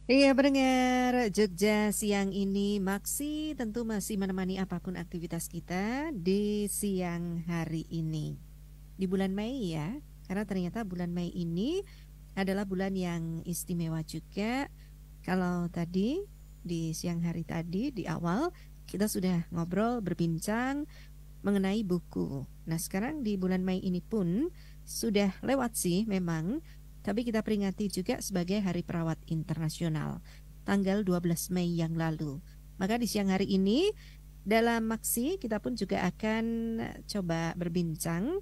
Iya, pendengar Jogja siang ini Maksi tentu masih menemani apapun aktivitas kita di siang hari ini. Di bulan Mei ya, karena ternyata bulan Mei ini adalah bulan yang istimewa juga. Kalau tadi di siang hari tadi di awal kita sudah ngobrol berbincang mengenai buku. Nah, sekarang di bulan Mei ini pun sudah lewat sih memang, tapi kita peringati juga sebagai Hari Perawat Internasional, tanggal 12 Mei yang lalu. Maka di siang hari ini dalam Maksi kita pun juga akan coba berbincang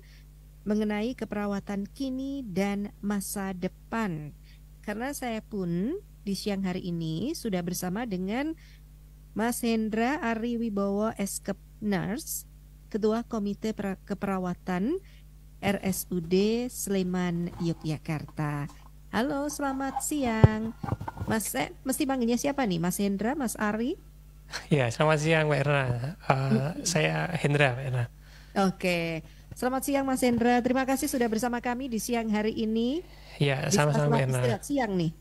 mengenai keperawatan kini dan masa depan. Karena saya pun di siang hari ini sudah bersama dengan Mas Hendra Ari Wibowo Eskep Nurse, Ketua Komite Keperawatan RSUD Sleman, Yogyakarta. Halo, selamat siang. Mas, mesti panggilnya siapa nih? Mas Hendra, Mas Ari? Ya, selamat siang Mbak Erna. Mm-mm. Saya Hendra, Mbak Erna. Oke, selamat siang Mas Hendra. Terima kasih sudah bersama kami di siang hari ini. Ya, Di sama-sama sela-sela Mbak Erna. istirahat siang nih.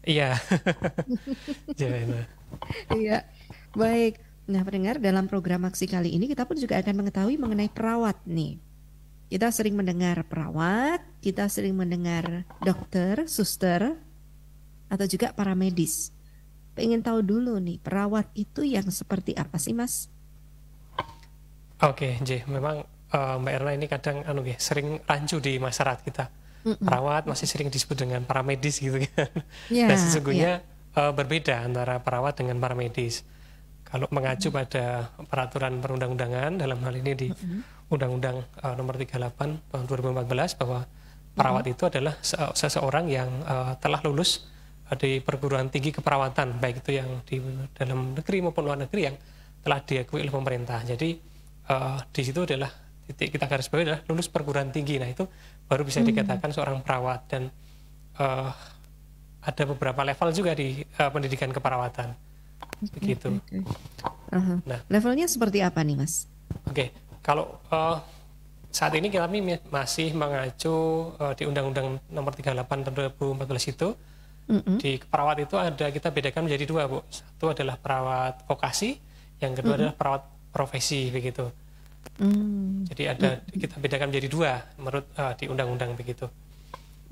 Iya, ya Mbak Erna. Iya, baik. Nah, pendengar dalam program Aksi kali ini kita pun juga akan mengetahui mengenai perawat nih. Kita sering mendengar perawat, kita sering mendengar dokter, suster, atau juga para medis. Pengen tahu dulu nih, perawat itu yang seperti apa sih, Mas? Oke, memang Mbak Erna ini kadang sering rancu di masyarakat kita. Mm-mm. Perawat masih sering disebut dengan para medis gitu kan. Dan Ya, ya. sesungguhnya berbeda antara perawat dengan para medis. Kalau mengacu pada peraturan perundang-undangan, dalam hal ini di Mm-mm. Undang-Undang Nomor 38 tahun 2014, bahwa perawat Mm-mm. itu adalah seseorang yang telah lulus di perguruan tinggi keperawatan, baik itu yang di dalam negeri maupun luar negeri, yang telah diakui oleh pemerintah. Jadi di situ adalah titik kita garis bawahi adalah lulus perguruan tinggi. Nah, itu baru bisa Mm. dikatakan seorang perawat. Dan uh, ada beberapa level juga di pendidikan keperawatan, Oke, oke, begitu. oke. Aha. Nah, Levelnya seperti apa nih, Mas? oke, kalau saat ini kami masih mengacu di Undang-Undang Nomor 38 tahun 2014 itu. Mm-mm. Di perawat itu kita bedakan menjadi dua, Bu. Satu adalah perawat vokasi, yang kedua Mm-mm. adalah perawat profesi, begitu. Mm. Jadi Mm. kita bedakan menjadi dua menurut di undang-undang, begitu.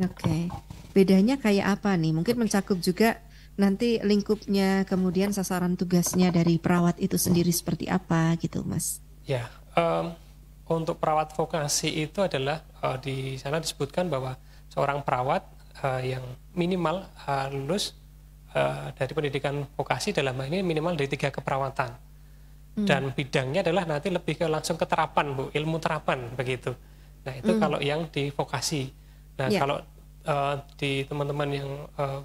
Oke. Bedanya kayak apa nih? Mungkin mencakup juga nanti lingkupnya, kemudian sasaran tugasnya dari perawat itu sendiri seperti apa gitu, Mas? Ya, untuk perawat vokasi itu adalah di sana disebutkan bahwa seorang perawat yang minimal lulus dari pendidikan vokasi, dalam hal ini minimal dari 3 keperawatan. Mm. Dan bidangnya adalah nanti lebih ke langsung ke terapan, Bu, ilmu terapan, begitu. Nah, itu Mm. kalau yang di vokasi. Nah, Ya. kalau di teman-teman yang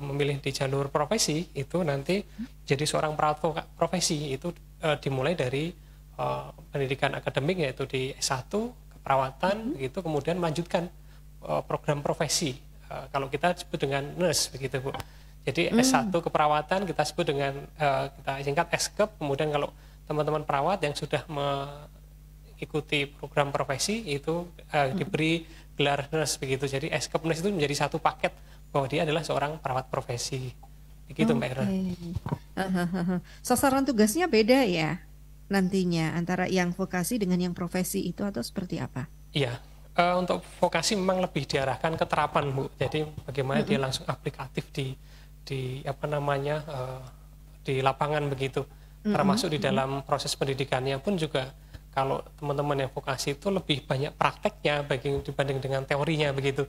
memilih di jalur profesi, itu nanti jadi seorang perawat profesi itu dimulai dari pendidikan akademik, yaitu di S1 keperawatan, Mm. begitu, kemudian melanjutkan program profesi. Kalau kita sebut dengan nurse, begitu, Bu. Jadi Mm. S1 keperawatan kita sebut dengan kita singkat S-Kep. Kemudian kalau teman-teman perawat yang sudah mengikuti program profesi itu Mm. diberi gelar nurse, begitu. Jadi S-Kep nurse itu menjadi satu paket bahwa dia adalah seorang perawat profesi. Begitu, Mbak Oke. Era. Hahaha. Sasaran tugasnya beda ya nantinya antara yang vokasi dengan yang profesi itu atau seperti apa? Iya, untuk vokasi memang lebih diarahkan ke terapan, Bu. Jadi bagaimana dia Mm-mm. langsung aplikatif di apa namanya di lapangan, begitu. Mm-mm. Termasuk di Mm-mm. dalam proses pendidikannya pun juga, kalau teman-teman yang vokasi itu lebih banyak prakteknya dibanding dengan teorinya, begitu.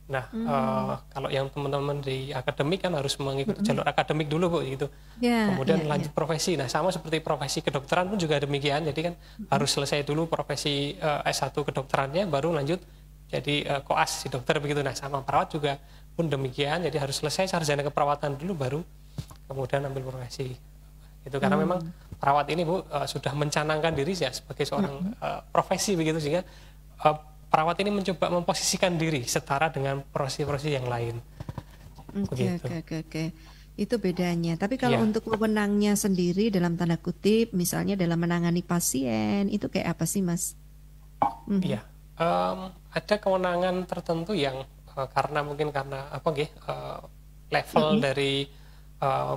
Nah, Mm. kalau yang teman-teman di akademik kan harus mengikuti Mm-mm. jalur akademik dulu, Bu, gitu. Ya, Kemudian ya, ya. lanjut profesi. Nah, sama seperti profesi kedokteran pun juga demikian. Jadi kan Mm-mm. harus selesai dulu profesi S1 kedokterannya, baru lanjut jadi koas si dokter, begitu. Nah, sama perawat juga pun demikian. Jadi harus selesai sarjana keperawatan dulu, baru kemudian ambil profesi. Itu karena memang Mm. perawat ini, Bu, sudah mencanangkan diri ya sebagai seorang Mm-mm. profesi, begitu, sehingga perawat ini mencoba memposisikan diri setara dengan profesi-profesi yang lain, Oke, begitu. oke, oke, oke. Itu bedanya. Tapi kalau Iya, untuk wewenangnya sendiri dalam tanda kutip, misalnya dalam menangani pasien, itu kayak apa sih, Mas? Mhm. iya. Ada kewenangan tertentu yang karena mungkin karena apa level Mm-mm. dari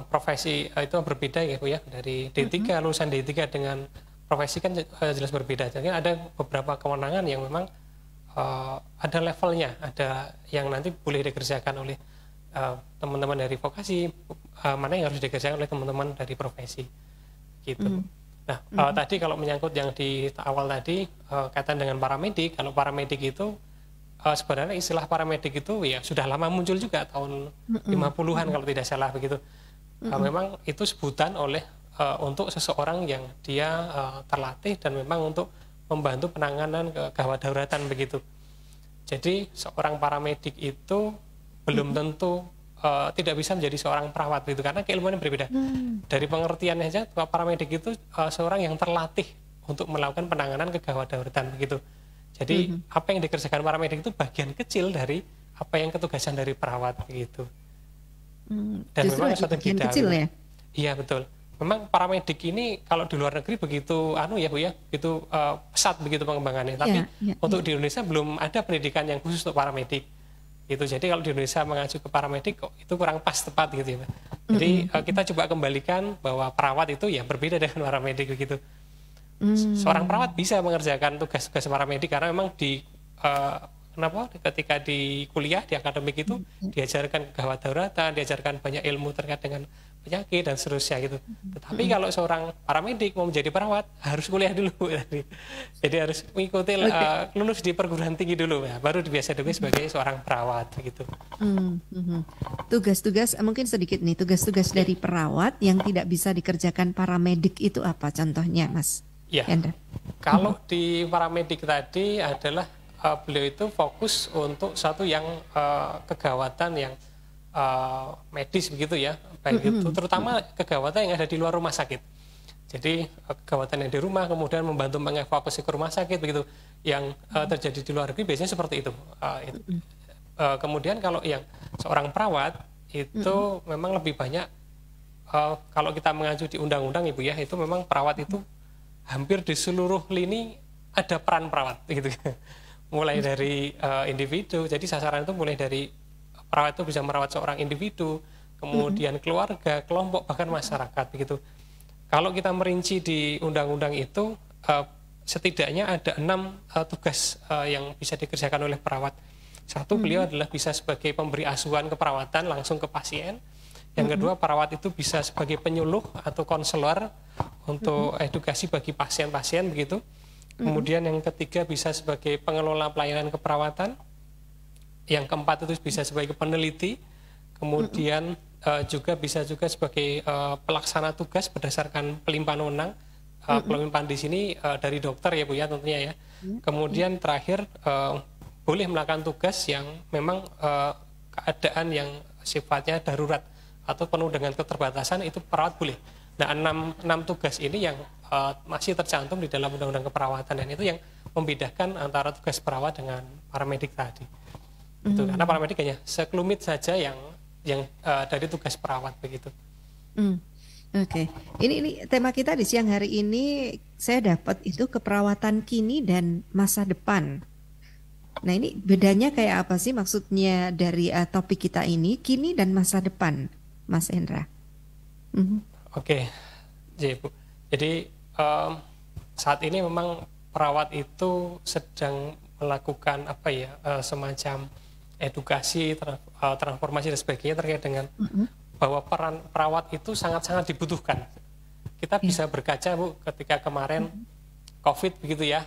profesi itu berbeda ya Bu ya, dari D3, lulusan D3 dengan profesi kan jelas berbeda. Jadi ada beberapa kewenangan yang memang ada levelnya, ada yang nanti boleh dikerjakan oleh teman-teman dari vokasi, mana yang harus dikerjakan oleh teman-teman dari profesi gitu. Nah, tadi kalau menyangkut yang di awal tadi kaitan dengan paramedik, kalau paramedik itu sebenarnya istilah paramedik itu ya sudah lama muncul juga tahun 50-an kalau tidak salah begitu. Memang itu sebutan oleh untuk seseorang yang dia terlatih dan memang untuk membantu penanganan gawat daruratan begitu. Jadi seorang paramedik itu belum tentu tidak bisa menjadi seorang perawat gitu, karena keilmuannya berbeda. Dari pengertiannya saja paramedik itu seorang yang terlatih untuk melakukan penanganan kegawat daruratan begitu. Jadi apa yang dikerjakan paramedik itu bagian kecil dari apa yang ketugasan dari perawat begitu. Dan Justru memang suatu bagian beda. kecil ya. Iya betul. Memang paramedik ini kalau di luar negeri begitu ya Bu ya, begitu pesat begitu pengembangannya. Tapi untuk di Indonesia belum ada pendidikan yang khusus untuk paramedik. Gitu. Jadi kalau di Indonesia mengacu ke paramedik kok itu kurang pas tepat gitu ya. Jadi kita coba kembalikan bahwa perawat itu ya berbeda dengan paramedik begitu. Seorang perawat bisa mengerjakan tugas-tugas paramedik karena memang ketika di kuliah di akademik itu diajarkan gawat daruratan, diajarkan banyak ilmu terkait dengan penyakit dan seterusnya gitu. Tetapi kalau seorang paramedik mau menjadi perawat harus kuliah dulu. Jadi harus mengikuti lulus di perguruan tinggi dulu ya, baru biasa dulu sebagai seorang perawat gitu. Tugas-tugas mungkin sedikit nih, tugas-tugas dari perawat yang tidak bisa dikerjakan paramedik itu apa contohnya, Mas? Ya, kalau di paramedik tadi adalah beliau itu fokus untuk satu yang kegawatan yang medis begitu ya, baik itu terutama kegawatan yang ada di luar rumah sakit. Jadi kegawatan yang di rumah kemudian membantu mengevakuasi ke rumah sakit begitu, yang terjadi di luar negeri biasanya seperti itu. Kemudian kalau yang seorang perawat itu memang lebih banyak, kalau kita mengacu di undang-undang Ibu ya, itu memang perawat itu hampir di seluruh lini ada peran perawat gitu. Mulai dari individu, jadi sasaran itu mulai dari perawat itu bisa merawat seorang individu, kemudian keluarga, kelompok, bahkan masyarakat begitu. Kalau kita merinci di undang-undang itu setidaknya ada 6 tugas yang bisa dikerjakan oleh perawat. Satu, beliau adalah bisa sebagai pemberi asuhan keperawatan langsung ke pasien. Yang kedua, perawat itu bisa sebagai penyuluh atau konselor untuk edukasi bagi pasien-pasien begitu. Kemudian yang ketiga bisa sebagai pengelola pelayanan keperawatan. Yang keempat itu bisa sebagai peneliti. Kemudian juga bisa juga sebagai pelaksana tugas berdasarkan pelimpahan wewenang. Pelimpahan di sini dari dokter ya Bu ya tentunya ya. Kemudian terakhir boleh melakukan tugas yang memang keadaan yang sifatnya darurat atau penuh dengan keterbatasan, itu perawat boleh. Nah, 6 tugas ini yang masih tercantum di dalam undang-undang keperawatan, dan itu yang membedakan antara tugas perawat dengan paramedik tadi. Itu karena paramedik hanya sekelumit saja yang dari tugas perawat begitu. Oke. Ini tema kita di siang hari ini, saya dapat itu keperawatan kini dan masa depan. Nah, ini bedanya kayak apa sih maksudnya dari topik kita ini, kini dan masa depan, Mas Hendra? Oke, Bu. Jadi saat ini memang perawat itu sedang melakukan semacam edukasi, transformasi dan sebagainya terkait dengan bahwa peran perawat itu sangat-sangat dibutuhkan. Kita bisa berkaca Bu, ketika kemarin COVID begitu ya,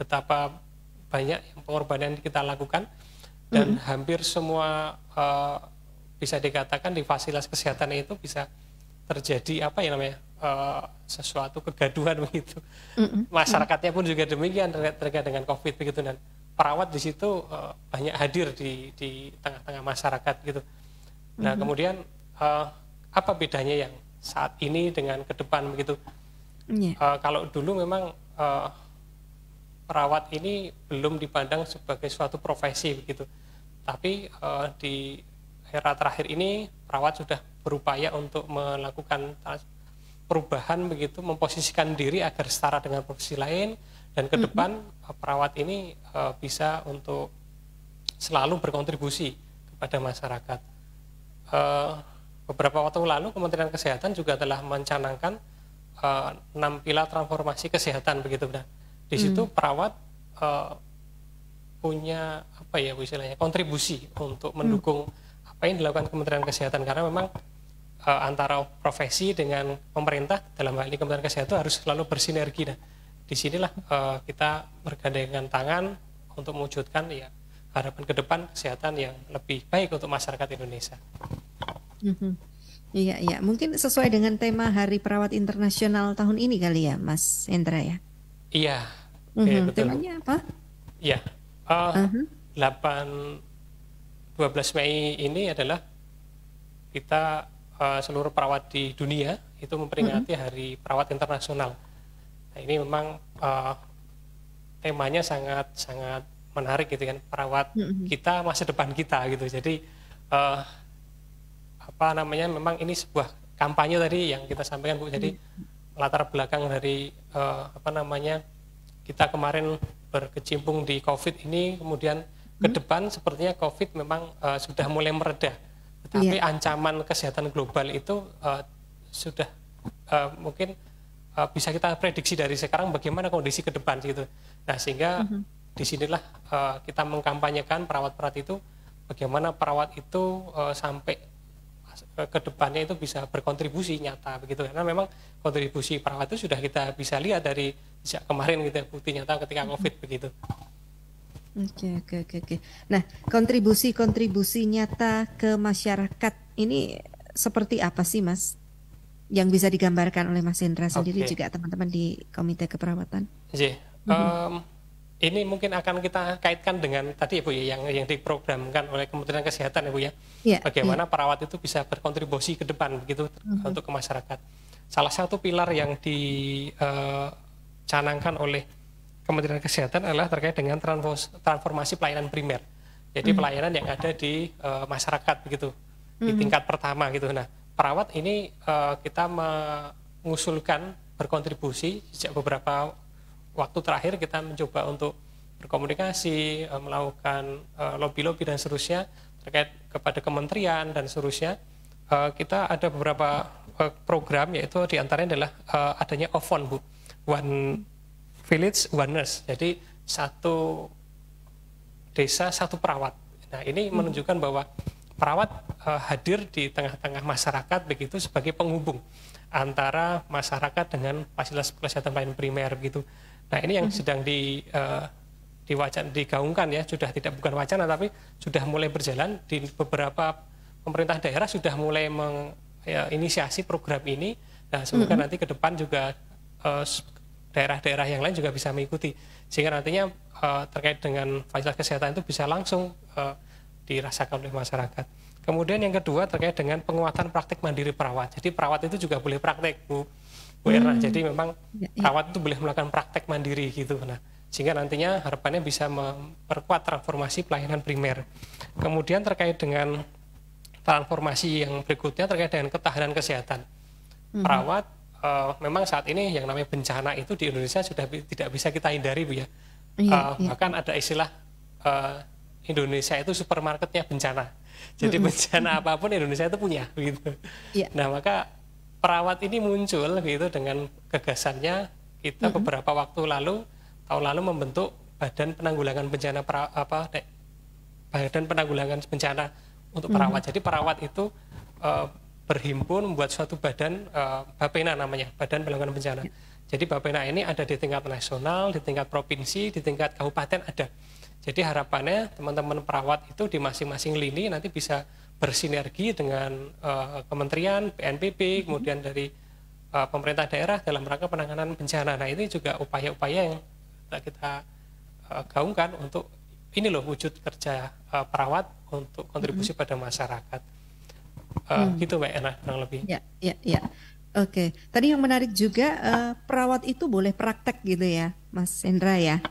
betapa banyak pengorbanan yang kita lakukan, dan hampir semua bisa dikatakan di fasilitas kesehatan itu bisa terjadi sesuatu kegaduhan begitu. Masyarakatnya pun juga demikian terkait dengan COVID begitu, dan perawat di situ banyak hadir di tengah-tengah masyarakat gitu. Nah, kemudian apa bedanya yang saat ini dengan ke depan begitu? Kalau dulu memang perawat ini belum dipandang sebagai suatu profesi begitu, tapi di era terakhir ini perawat sudah berupaya untuk melakukan perubahan begitu, memposisikan diri agar setara dengan profesi lain, dan ke depan perawat ini bisa untuk selalu berkontribusi kepada masyarakat. beberapa waktu lalu Kementerian Kesehatan juga telah mencanangkan 6 pilar transformasi kesehatan begitu. Nah, di situ perawat punya apa ya istilahnya kontribusi untuk mendukung apa yang dilakukan Kementerian Kesehatan, karena memang antara profesi dengan pemerintah dalam hal ini Kementerian Kesehatan harus selalu bersinergi. Nah, disinilah kita bergandengan tangan untuk mewujudkan ya harapan ke depan kesehatan yang lebih baik untuk masyarakat Indonesia. Iya, iya. Mungkin sesuai dengan tema Hari Perawat Internasional tahun ini kali ya, Mas Hendra ya? Iya, betul. Temanya apa? Iya, 12 Mei ini adalah kita seluruh perawat di dunia itu memperingati Hari Perawat Internasional. Nah, ini memang temanya sangat menarik gitu kan, perawat kita masa depan kita gitu. Jadi memang ini sebuah kampanye tadi yang kita sampaikan Bu. Jadi latar belakang dari kita kemarin berkecimpung di COVID ini, kemudian ke depan sepertinya COVID memang sudah mulai mereda, tetapi ancaman kesehatan global itu sudah mungkin bisa kita prediksi dari sekarang bagaimana kondisi ke depan gitu. Nah, sehingga disinilah kita mengkampanyekan perawat-perawat itu, bagaimana perawat itu sampai ke depannya itu bisa berkontribusi nyata begitu, karena memang kontribusi perawat itu sudah kita bisa lihat dari sejak kemarin gitu, bukti nyata ketika COVID begitu. Oke. Nah, kontribusi nyata ke masyarakat ini seperti apa sih, Mas? Yang bisa digambarkan oleh Mas Hendra sendiri juga teman-teman di Komite Keperawatan. Ini mungkin akan kita kaitkan dengan tadi Bu ya, yang diprogramkan oleh Kementerian Kesehatan ya Bu ya. Bagaimana perawat itu bisa berkontribusi ke depan begitu untuk ke masyarakat. Salah satu pilar yang dicanangkan oleh Kementerian Kesehatan adalah terkait dengan transformasi pelayanan primer. Jadi pelayanan yang ada di masyarakat begitu, di tingkat pertama gitu. Nah, perawat ini kita mengusulkan berkontribusi sejak beberapa waktu terakhir. Kita mencoba untuk berkomunikasi, melakukan lobby-lobby dan seterusnya terkait kepada kementerian dan seterusnya. Kita ada beberapa program, yaitu diantaranya adalah adanya OVON Bu, One Village One Nurse. Jadi satu desa satu perawat. Nah, ini menunjukkan bahwa perawat hadir di tengah-tengah masyarakat begitu sebagai penghubung antara masyarakat dengan fasilitas kesehatan pelayanan primer begitu. Nah, ini yang sedang digaungkan ya, bukan wacana tapi sudah mulai berjalan di beberapa pemerintah daerah, sudah mulai menginisiasi program ini. Nah, semoga nanti ke depan juga daerah-daerah yang lain juga bisa mengikuti, sehingga nantinya terkait dengan fasilitas kesehatan itu bisa langsung dirasakan oleh masyarakat. Kemudian yang kedua terkait dengan penguatan praktik mandiri perawat. Jadi perawat itu juga boleh praktek Bu Erna. Jadi memang perawat itu boleh melakukan praktek mandiri gitu. Nah, sehingga nantinya harapannya bisa memperkuat transformasi pelayanan primer. Kemudian terkait dengan transformasi yang berikutnya terkait dengan ketahanan kesehatan. Perawat memang saat ini yang namanya bencana itu di Indonesia sudah tidak bisa kita hindari Bu ya. Bahkan ada istilah Indonesia itu supermarketnya bencana. Jadi bencana apapun Indonesia itu punya gitu. Nah, maka perawat ini muncul gitu dengan gagasannya. Kita beberapa tahun lalu membentuk Badan Penanggulangan Bencana Badan Penanggulangan Bencana untuk perawat. Jadi perawat itu berhimpun membuat suatu badan, Bapena namanya, Badan Penanggulangan Bencana. Jadi Bapena ini ada di tingkat nasional, di tingkat provinsi, di tingkat kabupaten ada. Jadi harapannya teman-teman perawat itu di masing-masing lini nanti bisa bersinergi dengan kementerian, BNPB, kemudian dari pemerintah daerah dalam rangka penanganan bencana. Nah, ini juga upaya-upaya yang kita gaungkan untuk ini loh wujud kerja perawat untuk kontribusi pada masyarakat. Gitu Mbak Erna kurang lebih. Ya. Oke. Tadi yang menarik juga perawat itu boleh praktek gitu ya, Mas Hendra ya.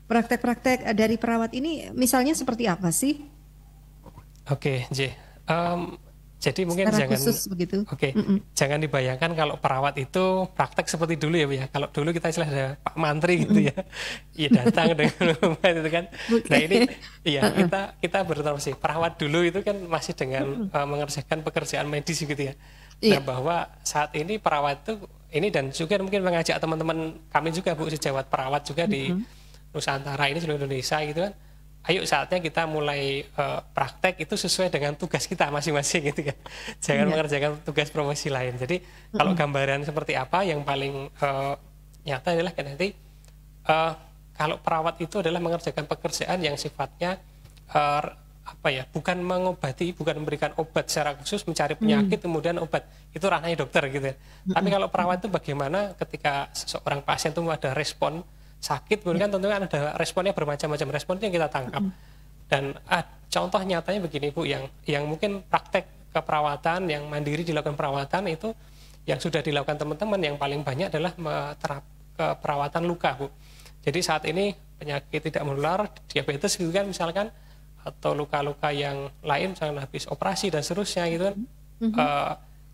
Praktek-praktek dari perawat ini misalnya seperti apa sih? Oke, Jadi mungkin secara jangan, khusus begitu. jangan dibayangkan kalau perawat itu praktek seperti dulu ya Bu ya. Kalau dulu kita istilah ada Pak Mantri gitu ya, iya datang dengan obat itu kan. Nah ini, iya kita berterima kasih. Perawat dulu itu kan masih dengan mengerjakan pekerjaan medis gitu ya. Nah bahwa saat ini perawat itu ini, dan juga mungkin mengajak teman-teman kami juga Bu sejawat perawat juga di Nusantara ini, seluruh Indonesia gitu kan. Ayo saatnya kita mulai praktek itu sesuai dengan tugas kita masing-masing gitu kan. Jangan mengerjakan tugas profesi lain. Jadi kalau gambaran seperti apa yang paling nyata adalah kan nanti kalau perawat itu adalah mengerjakan pekerjaan yang sifatnya apa ya, bukan mengobati, bukan memberikan obat secara khusus, mencari penyakit kemudian obat, itu ranahnya dokter gitu ya. Tapi kalau perawat itu bagaimana ketika seorang pasien itu ada respon sakit, kemudian tentunya ada responnya bermacam-macam, respon yang kita tangkap. Dan contoh nyatanya begini Bu, yang mungkin praktek keperawatan yang mandiri dilakukan perawatan itu yang sudah dilakukan teman-teman yang paling banyak adalah keperawatan luka Bu. Jadi saat ini penyakit tidak menular, diabetes gitu kan misalkan, atau luka-luka yang lain misalnya habis operasi dan seterusnya gitu kan,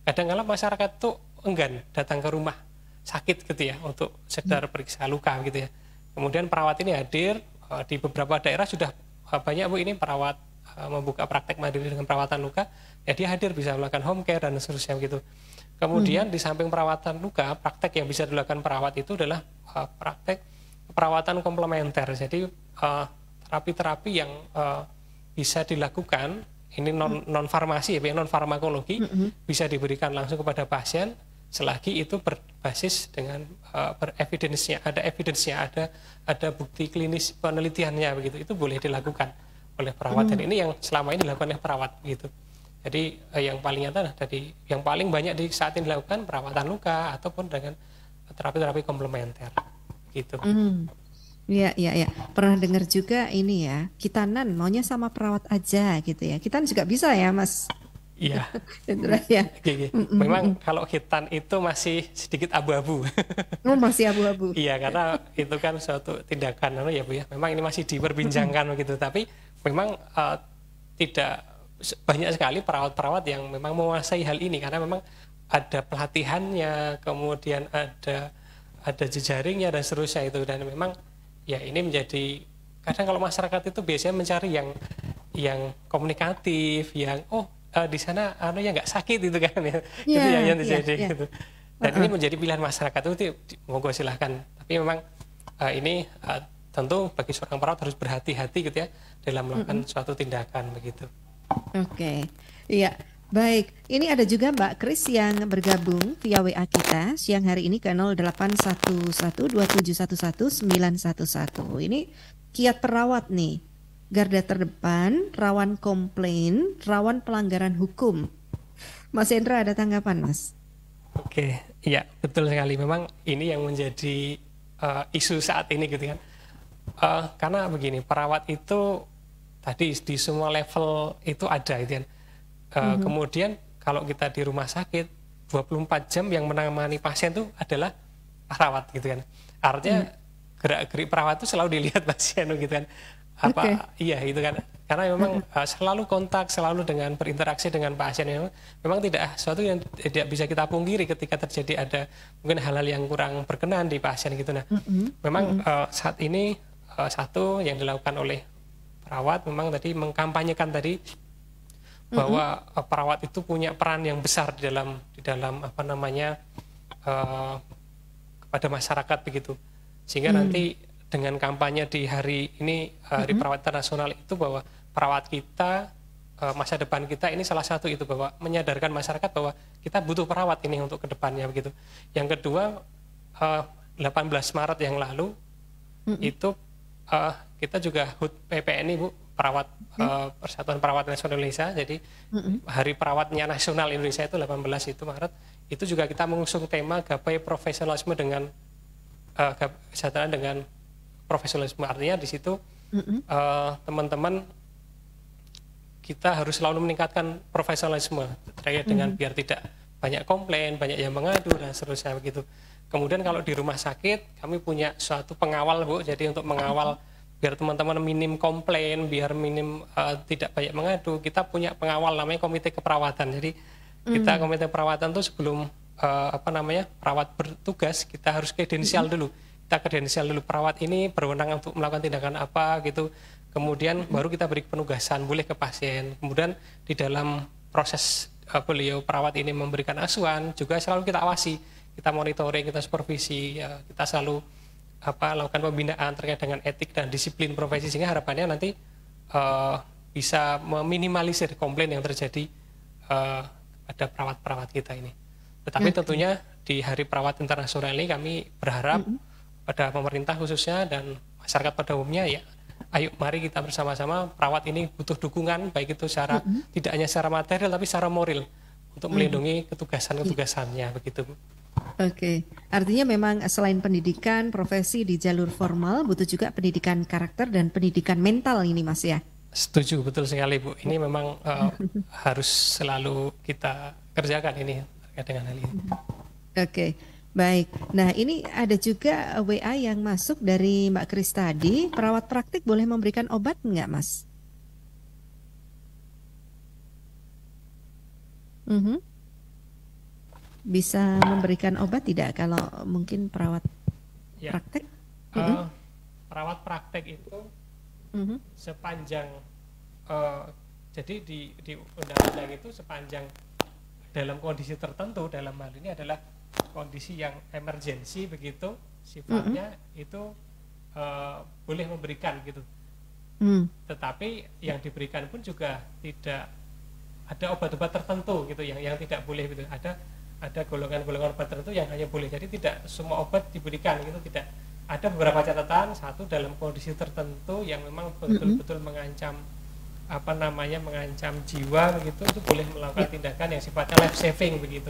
kadang-kadang masyarakat tuh enggan datang ke rumah sakit gitu ya untuk sekedar periksa luka gitu ya. Kemudian perawat ini hadir di beberapa daerah, sudah banyak Bu ini perawat membuka praktek mandiri dengan perawatan luka, ya dia hadir bisa melakukan home care dan seterusnya gitu. Kemudian di samping perawatan luka, praktek yang bisa dilakukan perawat itu adalah praktek perawatan komplementer. Jadi terapi-terapi yang bisa dilakukan ini non farmasi ya, non farmakologi, bisa diberikan langsung kepada pasien selagi itu berbasis dengan evidence-nya, ada bukti klinis penelitiannya begitu, itu boleh dilakukan oleh perawat. Dan ini yang selama ini dilakukan oleh perawat gitu. Jadi yang paling nyata dari yang paling banyak di saat ini dilakukan perawatan luka ataupun dengan terapi-terapi komplementer gitu. Iya. Pernah dengar juga ini ya, kitanan maunya sama perawat aja gitu ya. Kitan juga bisa ya, Mas? Iya. Ya. Memang kalau hitan itu masih sedikit abu-abu. Oh, masih abu-abu. Iya, karena itu kan suatu tindakan ya Bu ya. Memang ini masih diperbincangkan begitu, tapi memang tidak banyak sekali perawat-perawat yang memang menguasai hal ini, karena memang ada pelatihannya, kemudian ada jejaringnya dan seterusnya itu. Dan memang ya ini menjadi, kadang kalau masyarakat itu biasanya mencari yang komunikatif, yang di sana ya nggak sakit itu kan ya, itu yang terjadi gitu. Dan ini menjadi pilihan masyarakat itu, monggo silahkan. Tapi memang ini tentu bagi seorang perawat harus berhati-hati gitu ya dalam melakukan suatu tindakan begitu. Oke, iya. Baik, ini ada juga Mbak Kris yang bergabung via WA kita siang hari ini ke 081127119111. Ini kiat perawat nih, garda terdepan, rawan komplain, rawan pelanggaran hukum. Mas Hendra ada tanggapan, Mas? Oke, iya betul sekali. Memang ini yang menjadi isu saat ini gitu kan. Karena begini, perawat itu tadi di semua level itu ada gitu kan. Kemudian kalau kita di rumah sakit 24 jam yang menangani pasien itu adalah perawat gitu kan. Artinya gerak-gerik perawat itu selalu dilihat pasien gitu kan. Iya gitu kan. Karena memang selalu kontak, selalu dengan berinteraksi dengan pasien. Memang tidak sesuatu yang tidak bisa kita pungkiri ketika terjadi ada mungkin hal-hal yang kurang berkenan di pasien gitu. Nah, memang saat ini satu yang dilakukan oleh perawat memang tadi mengkampanyekan tadi bahwa perawat itu punya peran yang besar di dalam apa namanya kepada masyarakat begitu. Sehingga nanti dengan kampanye di hari ini, Hari Perawat Internasional itu, bahwa perawat kita, masa depan kita ini salah satu itu, bahwa menyadarkan masyarakat bahwa kita butuh perawat ini untuk kedepannya begitu. Yang kedua, 18 Maret yang lalu itu kita juga HUT PPNI Bu, perawat Persatuan Perawat Nasional Indonesia. Jadi Hari Perawatnya Nasional Indonesia itu 18 itu Maret, itu juga kita mengusung tema gapai profesionalisme dengan kesejahteraan dengan profesionalisme. Artinya di situ teman-teman kita harus selalu meningkatkan profesionalisme terkait dengan biar tidak banyak komplain, banyak yang mengadu dan seterusnya begitu. Kemudian kalau di rumah sakit kami punya suatu pengawal Bu, jadi untuk mengawal biar teman-teman minim komplain, biar minim tidak banyak mengadu, kita punya pengawal namanya komite keperawatan. Jadi kita komite perawatan tuh sebelum perawat bertugas, kita harus kredensial dulu. Kita kredensial dulu perawat ini berwenang untuk melakukan tindakan apa gitu. Kemudian baru kita beri penugasan, boleh ke pasien. Kemudian di dalam proses beliau perawat ini memberikan asuhan juga selalu kita awasi, kita monitoring, kita supervisi, kita selalu lakukan pembinaan terkait dengan etik dan disiplin profesi, sehingga harapannya nanti bisa meminimalisir komplain yang terjadi pada perawat-perawat kita ini. Tetapi tentunya di Hari Perawat Internasional ini kami berharap pada pemerintah khususnya dan masyarakat pada umumnya, ya ayo mari kita bersama-sama, perawat ini butuh dukungan, baik itu secara tidak hanya secara material tapi secara moral untuk melindungi ketugasan-ketugasannya, begitu Bu. Oke, artinya memang selain pendidikan profesi di jalur formal, butuh juga pendidikan karakter dan pendidikan mental ini Mas ya? Setuju, betul sekali Bu. Ini memang harus selalu kita kerjakan ini terkait dengan hal ini. Oke, baik. Nah ini ada juga WA yang masuk dari Mbak Kris tadi, perawat praktik boleh memberikan obat nggak Mas? Bisa memberikan obat tidak kalau mungkin perawat praktek? Perawat praktek itu sepanjang jadi di undang-undang itu sepanjang dalam kondisi tertentu, dalam hal ini adalah kondisi yang emergensi begitu sifatnya, itu boleh memberikan gitu. Tetapi yang diberikan pun juga tidak ada obat-obat tertentu gitu yang tidak boleh gitu. Ada golongan-golongan obat tertentu yang hanya boleh, jadi tidak semua obat diberikan gitu, tidak. Ada beberapa catatan, satu dalam kondisi tertentu yang memang betul-betul mengancam mengancam jiwa begitu, itu boleh melakukan tindakan yang sifatnya life saving begitu.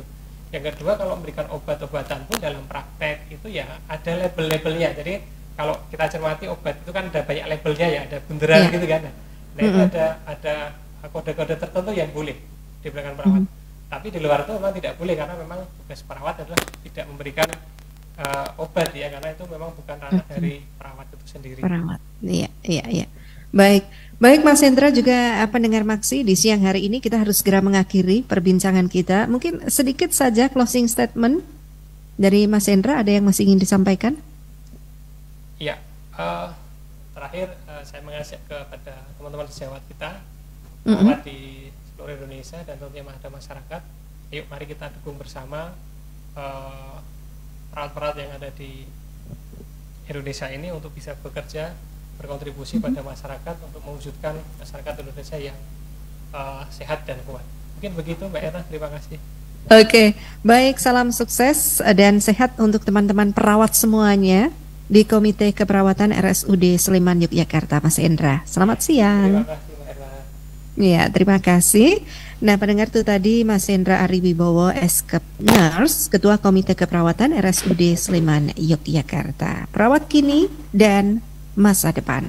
Yang kedua, kalau memberikan obat-obatan pun dalam praktek itu ya ada label-labelnya. Jadi kalau kita cermati obat itu kan ada banyak labelnya ya, ada bunderan gitu kan. Nah itu ada kode-kode tertentu yang boleh diberikan perawat. Tapi di luar itu memang tidak boleh, karena memang tugas perawat adalah tidak memberikan obat ya, karena itu memang bukan ranah dari perawat itu sendiri. Perawat, iya. Baik Mas Hendra juga pendengar Maksi, di siang hari ini kita harus segera mengakhiri perbincangan kita. Mungkin sedikit saja closing statement dari Mas Hendra, ada yang masih ingin disampaikan? Iya, terakhir saya mengajak kepada teman-teman sejawat kita, perawat di seluruh Indonesia dan tentunya ada masyarakat, yuk mari kita dukung bersama perawat-perawat yang ada di Indonesia ini untuk bisa bekerja, berkontribusi pada masyarakat untuk mewujudkan masyarakat Indonesia yang sehat dan kuat. Mungkin begitu Mbak Erna, terima kasih. Oke, baik, salam sukses dan sehat untuk teman-teman perawat semuanya di Komite Keperawatan RSUD Sleman Yogyakarta, Mas Hendra. Selamat siang. Terima kasih Mbak Erna. Ya, terima kasih. Nah, pendengar itu tadi Mas Hendra Ariwibowo, SKep Nurse, Ketua Komite Keperawatan RSUD Sleman Yogyakarta. Perawat kini dan masa depan.